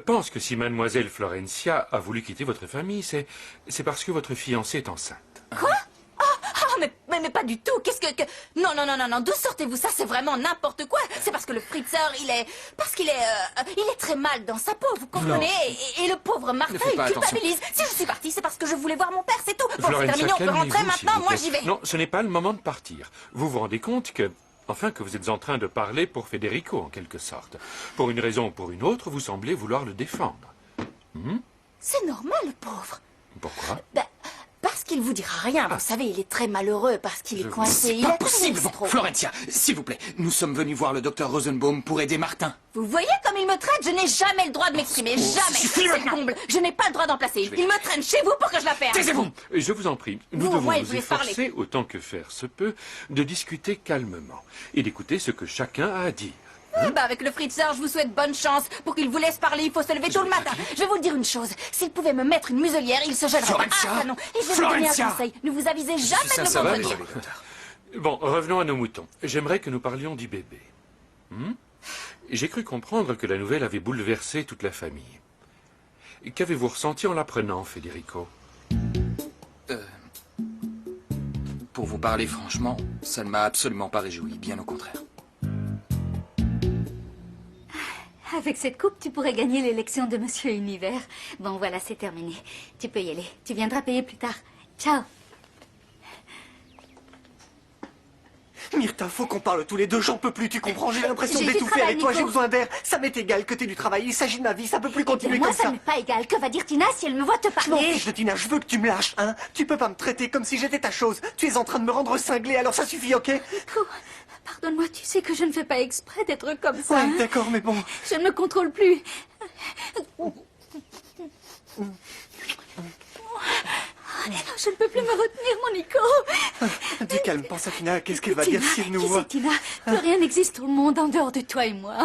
pense que si mademoiselle Florencia a voulu quitter votre famille, c'est parce que votre fiancée est enceinte. Quoi? Mais pas du tout. Qu'est-ce que... Non, non, non, non, non. D'où sortez-vous ça? C'est vraiment n'importe quoi. C'est parce que le Fritzer, il est... Parce qu'il est... il est très mal dans sa peau, vous comprenez? Et le pauvre Martin, Ne faites il pas culpabilise. Si je suis partie, c'est parce que je voulais voir mon père, c'est tout. Bon, c'est Florencia, terminé, on peut calmez-vous, rentrer s'il maintenant. vous Moi, plaît. j'y vais. Non, ce n'est pas le moment de partir. Vous vous rendez compte que Enfin, que vous êtes en train de parler pour Federico, en quelque sorte. Pour une raison ou pour une autre, vous semblez vouloir le défendre. C'est normal, le pauvre. Pourquoi? Parce qu'il vous dira rien. Vous savez, il est très malheureux parce qu'il est coincé. C'est Il pas a possible. trop. Florentia, s'il vous plaît, nous sommes venus voir le docteur Rosenbaum pour aider Martin. Vous voyez comme il me traite? Je n'ai jamais le droit de m'exprimer. Jamais. suffit C'est maintenant. comble. Je n'ai pas le droit d'en placer une. Il me traîne chez vous pour que je la perde. Taisez-vous. Je vous en prie, nous Vous, au devons moins, il nous voulait parler. efforcer, autant que faire se peut, de discuter calmement et d'écouter ce que chacun a à dire. Avec le Fritzer, je vous souhaite bonne chance. Pour qu'il vous laisse parler, il faut se lever tôt le matin. Je vais vous dire une chose. S'il pouvait me mettre une muselière, il se gênerait pas. Florentia. Ah, ça non. Et je vais vous donner un Florentia. conseil. Ne vous avisez jamais de Ça va, vendredi. Bon, revenons à nos moutons. J'aimerais que nous parlions du bébé. J'ai cru comprendre que la nouvelle avait bouleversé toute la famille. Qu'avez-vous ressenti en l'apprenant, Federico? Pour vous parler franchement, ça ne m'a absolument pas réjoui, bien au contraire. Avec cette coupe, tu pourrais gagner l'élection de Monsieur Univers. Bon, voilà, c'est terminé. Tu peux y aller. Tu viendras payer plus tard. Ciao. Myrtha, faut qu'on parle tous les deux, j'en peux plus, tu comprends? J'ai l'impression J'ai du d'étouffer travail, avec toi, Nico. j'ai besoin d'air. Ça m'est égal que t'aies du travail, il s'agit de ma vie, ça peut plus continuer Moi, comme ça ça. m'est pas égal. Que va dire Tina si elle me voit te Je m'en parler? fiche de Tina, je veux que tu me lâches, hein. Tu peux pas me traiter comme si j'étais ta chose. Tu es en train de me rendre cinglé, alors ça suffit, ok? Nico, pardonne-moi, tu sais que je ne fais pas exprès d'être comme ça. Ouais, hein. d'accord, mais bon. Je ne me contrôle plus. Je ne peux plus me retenir, mon Nico. Du calme, pense à Tina, qu'est-ce qu'elle va Tina, dire si elle nous qui voit? c'est, Tina? Plus rien n'existe au monde en dehors de toi et moi.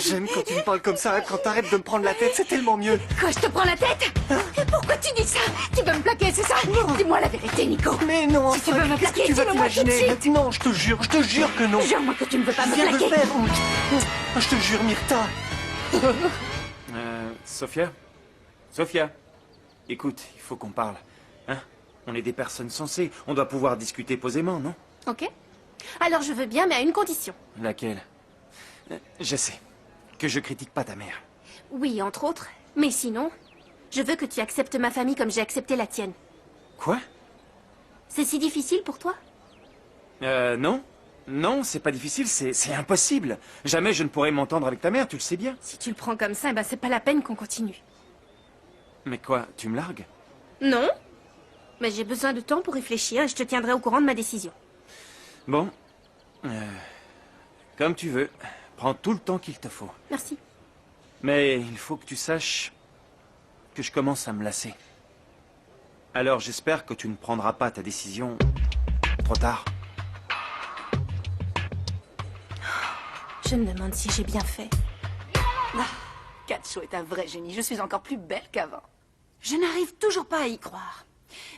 J'aime quand tu me parles comme ça, quand t'arrêtes de me prendre la tête, c'est tellement mieux. Quoi, je te prends la tête? Et pourquoi tu dis ça? Tu veux me plaquer, c'est ça? Dis-moi la vérité, Nico. Mais non, Si tu veux me qu'est-ce que plaquer, tu vas dis-le-moi tout de t'imaginer? suite. Non, je te jure que non. Jure-moi que tu ne veux pas me Viens de plaquer. faire. Je te jure, Myrtha. Sophia? Sophia? Écoute, il faut qu'on parle. Hein? On est des personnes sensées. On doit pouvoir discuter posément, non? Ok. Alors je veux bien, mais à une condition. Laquelle? Je sais. Que je critique pas ta mère. Oui, entre autres. Mais sinon, je veux que tu acceptes ma famille comme j'ai accepté la tienne. Quoi? C'est si difficile pour toi? Non. Non, c'est pas difficile, c'est impossible. Jamais je ne pourrais m'entendre avec ta mère, tu le sais bien. Si tu le prends comme ça, ben c'est pas la peine qu'on continue. Mais quoi, tu me largues? Non. Mais j'ai besoin de temps pour réfléchir et je te tiendrai au courant de ma décision. Bon. Comme tu veux. Prends tout le temps qu'il te faut. Merci. Mais il faut que tu saches que je commence à me lasser. Alors j'espère que tu ne prendras pas ta décision trop tard. Je me demande si j'ai bien fait. Katcho est un vrai génie. Je suis encore plus belle qu'avant. Je n'arrive toujours pas à y croire.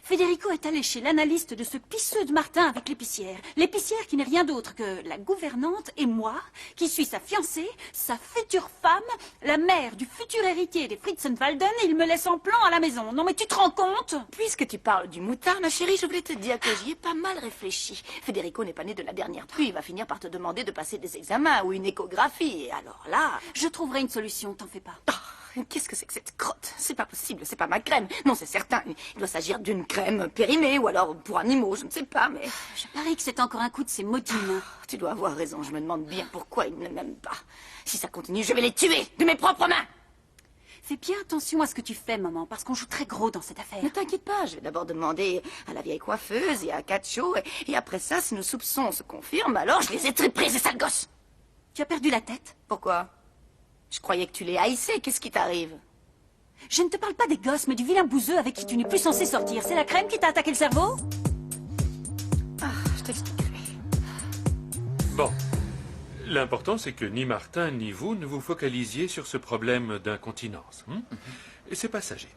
Federico est allé chez l'analyste de ce pisseux de Martin avec l'épicière. L'épicière qui n'est rien d'autre que la gouvernante et moi, qui suis sa fiancée, sa future femme, la mère du futur héritier des Fritzenwalden, et il me laisse en plan à la maison. Non mais tu te rends compte? Puisque tu parles du moutard, ma chérie, je voulais te dire que j'y ai pas mal réfléchi. Federico n'est pas né de la dernière pluie. Il va finir par te demander de passer des examens ou une échographie. Et alors là... Je trouverai une solution, t'en fais pas. Qu'est-ce que c'est que cette crotte? C'est pas possible, c'est pas ma crème. Non, c'est certain. Il doit s'agir d'une crème périmée ou alors pour animaux, je ne sais pas, mais... Je parie que c'est encore un coup de ces maudits mains. Tu dois avoir raison, je me demande bien pourquoi ils ne m'aiment pas. Si ça continue, je vais les tuer de mes propres mains. Fais bien attention à ce que tu fais, maman, parce qu'on joue très gros dans cette affaire. Ne t'inquiète pas, je vais d'abord demander à la vieille coiffeuse et à Katcho, et après ça, si nos soupçons se confirment, alors je les étriperai, ces sales gosses. Tu as perdu la tête? Pourquoi? Je croyais que tu les haïssais, qu'est-ce qui t'arrive? Je ne te parle pas des gosses, mais du vilain bouseux avec qui tu n'es plus censé sortir. C'est la crème qui t'a attaqué le cerveau? Je t'expliquerai. Bon. L'important, c'est que ni Martin ni vous ne vous focalisiez sur ce problème d'incontinence. Et c'est passager.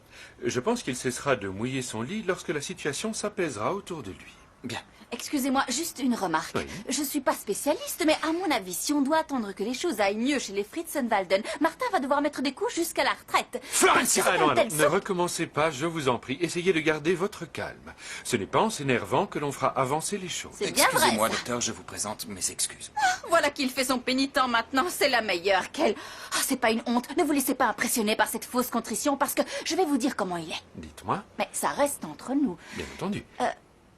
Je pense qu'il cessera de mouiller son lit lorsque la situation s'apaisera autour de lui. Bien. Excusez-moi, juste une remarque. Oui. Je suis pas spécialiste, mais à mon avis, si on doit attendre que les choses aillent mieux chez les Fritzenwalden, Martin va devoir mettre des couches jusqu'à la retraite. Florentia! Quand elle Ne sort- recommencez pas, je vous en prie. Essayez de garder votre calme. Ce n'est pas en s'énervant que l'on fera avancer les choses. C'est bien vrai, Excusez-moi, ça. docteur, je vous présente mes excuses. Voilà qu'il fait son pénitent maintenant, c'est la meilleure. Quelle... Ah, c'est pas une honte. Ne vous laissez pas impressionner par cette fausse contrition parce que je vais vous dire comment il est. Dites-moi, Mais ça reste entre nous. bien entendu.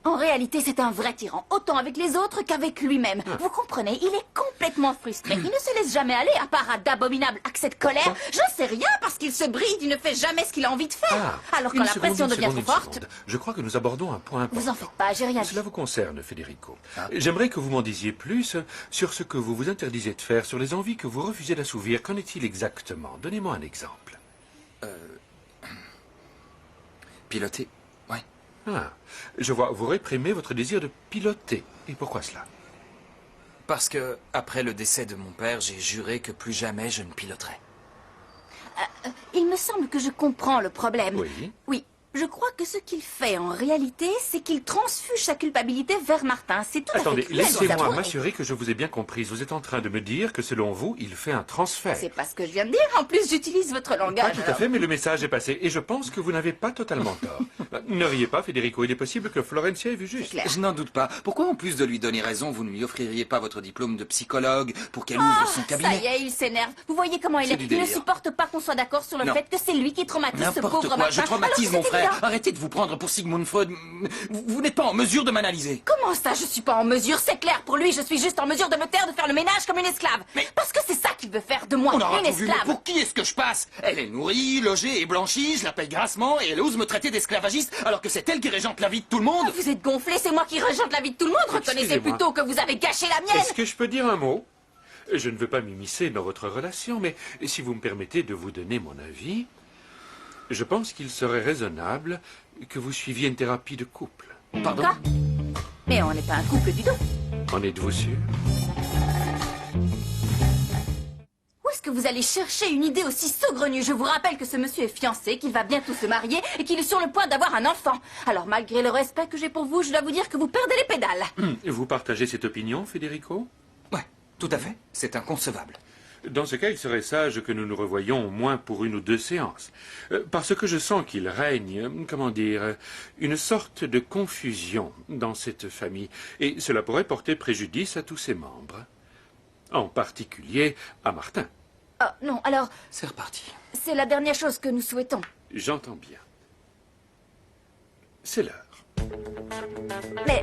En réalité, c'est un vrai tyran, autant avec les autres qu'avec lui-même. Vous comprenez, il est complètement frustré. Il ne se laisse jamais aller, à part à d'abominables accès de colère. J'en sais rien, parce qu'il se bride, il ne fait jamais ce qu'il a envie de faire. Alors quand la pression devient trop forte... Je crois que nous abordons un point important. Vous en faites pas, j'ai rien dit. Cela vous concerne, Federico. J'aimerais que vous m'en disiez plus sur ce que vous vous interdisez de faire, sur les envies que vous refusez d'assouvir. Qu'en est-il exactement? Donnez-moi un exemple. Piloter. Ah, je vois, vous réprimez votre désir de piloter. Et pourquoi cela? Parce que, après le décès de mon père, j'ai juré que plus jamais je ne piloterai. Il me semble que je comprends le problème. Oui. Oui. Je crois que ce qu'il fait en réalité, c'est qu'il transfuge sa culpabilité vers Martin. C'est tout Attendez, à fait cruel, laissez-moi vous avouez. m'assurer que je vous ai bien comprise. Vous êtes en train de me dire que selon vous, il fait un transfert. C'est pas ce que je viens de dire. En plus, j'utilise votre Pas langage. tout à fait, mais le message est passé. Et je pense que vous n'avez pas totalement tort. Ne riez pas, Federico. Il est possible que Florencia ait vu juste. Je n'en doute pas. Pourquoi, en plus de lui donner raison, vous ne lui offririez pas votre diplôme de psychologue pour qu'elle ouvre son Ça cabinet? y est, il s'énerve. Vous voyez comment il C'est est. du Il ne délire. supporte pas qu'on soit d'accord sur le Non. fait que c'est lui qui traumatise ce N'importe pauvre quoi, Martin. je traumatise Alors mon que c'est frère. évident. Arrêtez de vous prendre pour Sigmund Freud. Vous n'êtes pas en mesure de m'analyser. Comment ça, je suis pas en mesure? C'est clair, pour lui, je suis juste en mesure de me taire, de faire le ménage comme une esclave. Parce que c'est ça qu'il veut faire de moi, On aura une tout vu, mais esclave. pour qui est-ce que je passe? Elle est nourrie, logée et blanchie, je la paye grassement et elle ose me traiter d'esclavagiste alors que c'est elle qui régente la vie de tout le monde. Vous êtes gonflé, c'est moi qui régente la vie de tout le monde. Reconnaissez Excusez-moi. plutôt que vous avez gâché la mienne. Est-ce que je peux dire un mot? Je ne veux pas m'immiscer dans votre relation, mais si vous me permettez de vous donner mon avis, je pense qu'il serait raisonnable que vous suiviez une thérapie de couple. Pardon? Quoi? Mais on n'est pas un couple du tout. En êtes-vous sûr? Où est-ce que vous allez chercher une idée aussi saugrenue? Je vous rappelle que ce monsieur est fiancé, qu'il va bientôt se marier et qu'il est sur le point d'avoir un enfant. Alors malgré le respect que j'ai pour vous, je dois vous dire que vous perdez les pédales. Vous partagez cette opinion, Federico? Ouais, tout à fait. C'est inconcevable. Dans ce cas, il serait sage que nous nous revoyions au moins pour une ou deux séances. Parce que je sens qu'il règne, comment dire, une sorte de confusion dans cette famille. Et cela pourrait porter préjudice à tous ses membres. En particulier à Martin. Ah non, alors, C'est reparti. c'est la dernière chose que nous souhaitons. J'entends bien. C'est l'heure. Mais,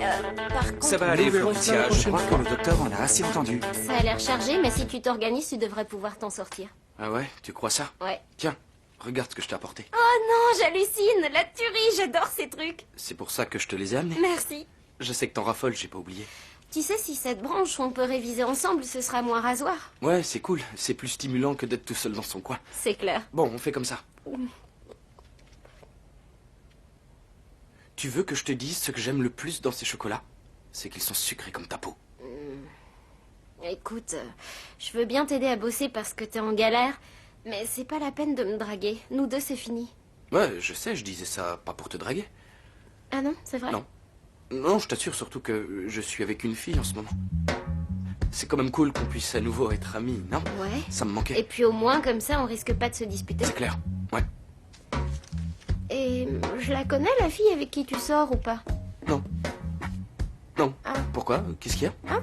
par contre... Ça va aller, Nous verrons Florencia. ça la Je crois prochaine que le docteur en a assez entendu. Ça a l'air chargé, mais si tu t'organises, tu devrais pouvoir t'en sortir. Ah ouais, tu crois ça? Ouais. Tiens, regarde ce que je t'ai apporté. Oh non, j'hallucine, la tuerie, j'adore ces trucs. C'est pour ça que je te les ai amenés. Merci. Je sais que t'en raffoles, j'ai pas oublié. Tu sais, si cette branche, on peut réviser ensemble, ce sera moins rasoir. Ouais, c'est cool. C'est plus stimulant que d'être tout seul dans son coin. C'est clair. Bon, on fait comme ça. Tu veux que je te dise ce que j'aime le plus dans ces chocolats? C'est qu'ils sont sucrés comme ta peau. Écoute, je veux bien t'aider à bosser parce que t'es en galère, mais c'est pas la peine de me draguer. Nous deux, c'est fini. Ouais, je sais, je disais ça pas pour te draguer. Ah non, c'est vrai? Non. Non, je t'assure surtout que je suis avec une fille en ce moment. C'est quand même cool qu'on puisse à nouveau être amis, non? Ouais. Ça me manquait. Et puis au moins, comme ça, on risque pas de se disputer. C'est clair, ouais. Et je la connais, la fille avec qui tu sors ou pas? Non. Non. Pourquoi? Qu'est-ce qu'il y a?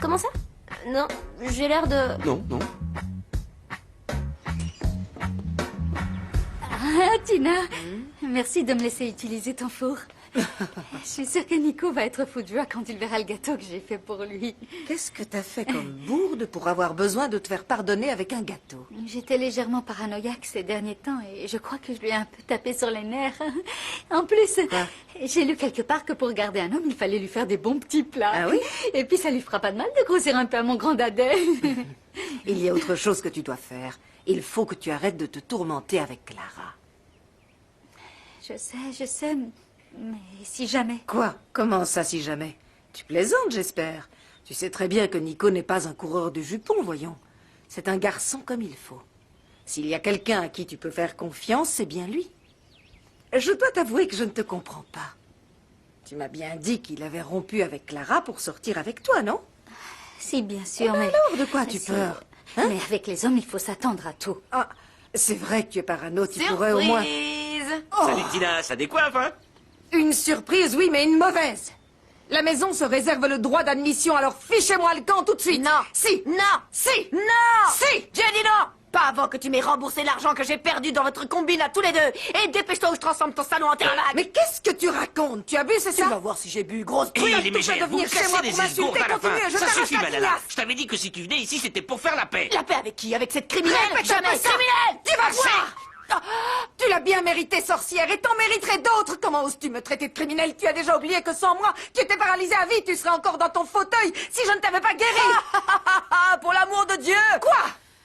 Comment ça? Non, j'ai l'air de... Non, non. Ah, Tina, merci de me laisser utiliser ton four. Je suis sûre que Nico va être fou de joie quand il verra le gâteau que j'ai fait pour lui. Qu'est-ce que t'as fait comme bourde pour avoir besoin de te faire pardonner avec un gâteau? J'étais légèrement paranoïaque ces derniers temps et je crois que je lui ai un peu tapé sur les nerfs. En plus, j'ai lu quelque part que pour garder un homme, il fallait lui faire des bons petits plats. Ah oui? Et puis ça lui fera pas de mal de grossir un peu à mon grand dadais. Il y a autre chose que tu dois faire. Il faut que tu arrêtes de te tourmenter avec Clara. Je sais, mais si jamais... Quoi? Comment ça, si jamais? Tu plaisantes, j'espère. Tu sais très bien que Nico n'est pas un coureur de jupons, voyons. C'est un garçon comme il faut. S'il y a quelqu'un à qui tu peux faire confiance, c'est bien lui. Je dois t'avouer que je ne te comprends pas. Tu m'as bien dit qu'il avait rompu avec Clara pour sortir avec toi, non? Si, bien sûr, mais... Alors, de quoi tu peurs? Hein? Mais avec les hommes, il faut s'attendre à tout. Ah, c'est vrai que tu es parano, tu pourrais au moins... Oh, Salut Tina, ça décoiffe, hein? une surprise, oui, mais une mauvaise. La maison se réserve le droit d'admission, alors fichez-moi le camp tout de suite. Non. Si. Non. Si. Non. Si. J'ai dit non. Pas avant que tu m'aies remboursé l'argent que j'ai perdu dans votre combine à tous les deux. Et dépêche-toi ou je transforme ton salon en terrain vague. Mais qu'est-ce que tu racontes? Tu as bu, c'est ça? Tu vas voir si j'ai bu, grosse Et truie. les mégères, vous me cassez les esgourdes à la fin. Ça suffit, Malala. Je t'avais dit que si tu venais ici, c'était pour faire la paix. La paix avec qui? Avec cette criminelle? Répète-moi Jamais ça. criminelle. Tu vas voir. Tu l'as bien mérité, sorcière, et t'en mériterais d'autres. Comment oses-tu me traiter de criminel? Tu as déjà oublié que sans moi, tu étais paralysée à vie. Tu serais encore dans ton fauteuil si je ne t'avais pas guéri. Pour l'amour de Dieu! Quoi?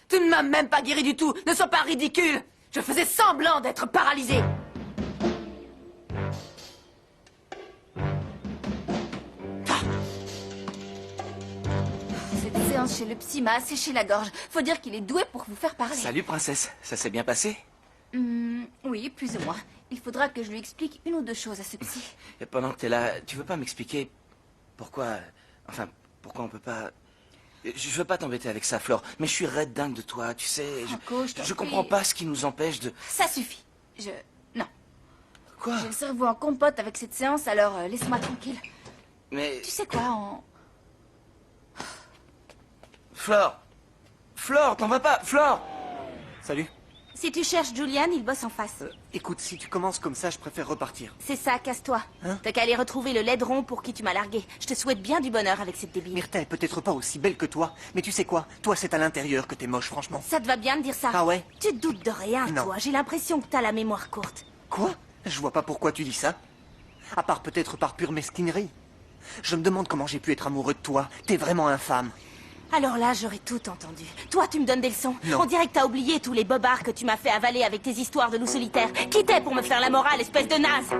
Tu ne m'as même pas guéri du tout. Ne sois pas ridicule. Je faisais semblant d'être paralysée. Cette séance chez le psy m'a asséché la gorge. Faut dire qu'il est doué pour vous faire parler. Salut, princesse. Ça s'est bien passé? Oui, plus ou moins. Il faudra que je lui explique une ou deux choses à ce psy. Et pendant que t'es là, tu veux pas m'expliquer pourquoi... Enfin, pourquoi on peut pas... Je veux pas t'embêter avec ça, Flore, mais je suis raide dingue de toi, tu sais. Franco, je t'en Je prie. comprends pas ce qui nous empêche de... Ça suffit. Non. Quoi? J'ai le cerveau en compote avec cette séance, alors laisse-moi tranquille. Mais... Tu sais quoi, Flore, t'en vas pas, Flore! Salut. Si tu cherches Julian, il bosse en face. Écoute, si tu commences comme ça, je préfère repartir. C'est ça, casse-toi. Hein? T'as qu'à aller retrouver le laideron pour qui tu m'as largué. Je te souhaite bien du bonheur avec cette débile. Myrtha est peut-être pas aussi belle que toi, mais tu sais quoi? Toi, c'est à l'intérieur que t'es moche, franchement. Ça te va bien de dire ça? Ah ouais? Tu te doutes de rien, Non. toi. J'ai l'impression que t'as la mémoire courte. Quoi? Je vois pas pourquoi tu dis ça. À part peut-être par pure mesquinerie. Je me demande comment j'ai pu être amoureux de toi. T'es vraiment infâme. Alors là, j'aurais tout entendu. Toi, tu me donnes des leçons. Non. On dirait que t'as oublié tous les bobards que tu m'as fait avaler avec tes histoires de loup solitaire. Qui t'es pour me faire la morale, espèce de naze?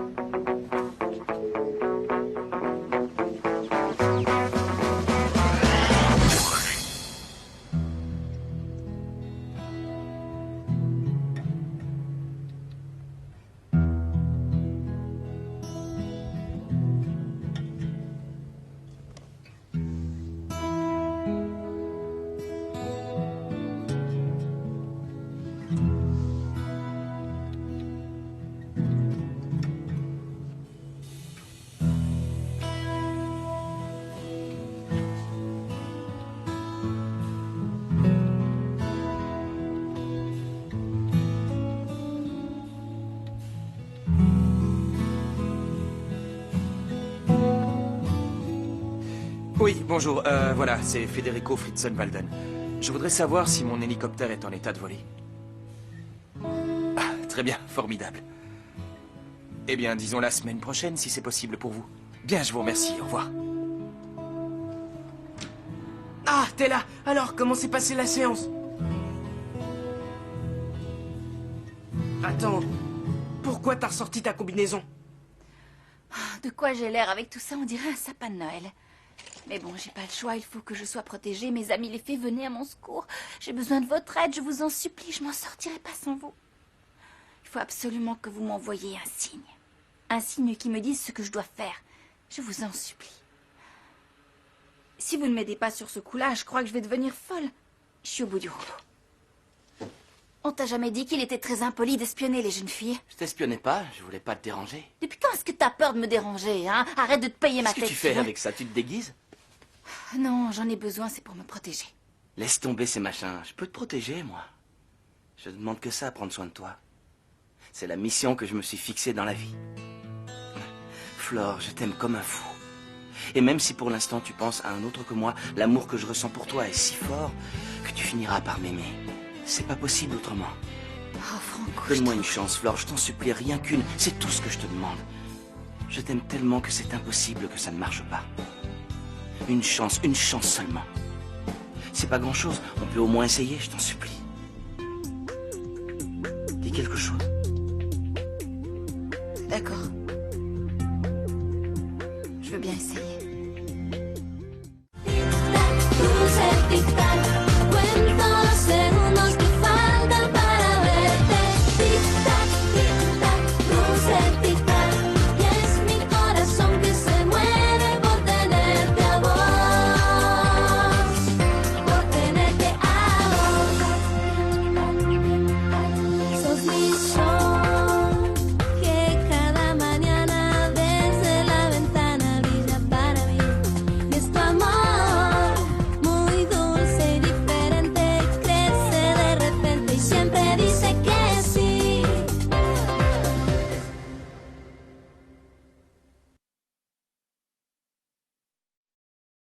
Oui, bonjour. Voilà, c'est Federico Fritzenwalden. Je voudrais savoir si mon hélicoptère est en état de voler. Ah, très bien, formidable. Eh bien, disons la semaine prochaine, si c'est possible pour vous. Bien, je vous remercie. Au revoir. Ah, t'es là. Alors, comment s'est passée la séance? Attends, pourquoi t'as ressorti ta combinaison? De quoi j'ai l'air avec tout ça? On dirait un sapin de Noël. Mais bon, j'ai pas le choix, il faut que je sois protégée. Mes amis les faits, venez à mon secours. J'ai besoin de votre aide, je vous en supplie, je m'en sortirai pas sans vous. Il faut absolument que vous m'envoyiez un signe. Un signe qui me dise ce que je dois faire. Je vous en supplie. Si vous ne m'aidez pas sur ce coup-là, je crois que je vais devenir folle. Je suis au bout du rouleau. On t'a jamais dit qu'il était très impoli d'espionner les jeunes filles? Je t'espionnais pas, je voulais pas te déranger. Depuis quand est-ce que t'as peur de me déranger, hein? Arrête de te payer ma tête. Qu'est-ce que tu fais veux. avec ça? Tu te déguises? Non, j'en ai besoin, c'est pour me protéger. Laisse tomber ces machins. Je peux te protéger, moi. Je demande que ça, prendre soin de toi. C'est la mission que je me suis fixée dans la vie. Flore, je t'aime comme un fou. Et même si pour l'instant tu penses à un autre que moi, l'amour que je ressens pour toi est si fort que tu finiras par m'aimer. C'est pas possible autrement. Oh, Franco. Donne-moi une chance, Flore, je t'en supplie, rien qu'une. C'est tout ce que je te demande. Je t'aime tellement que c'est impossible que ça ne marche pas. Une chance seulement. C'est pas grand-chose, on peut au moins essayer, je t'en supplie. Dis quelque chose. D'accord. Je veux bien essayer.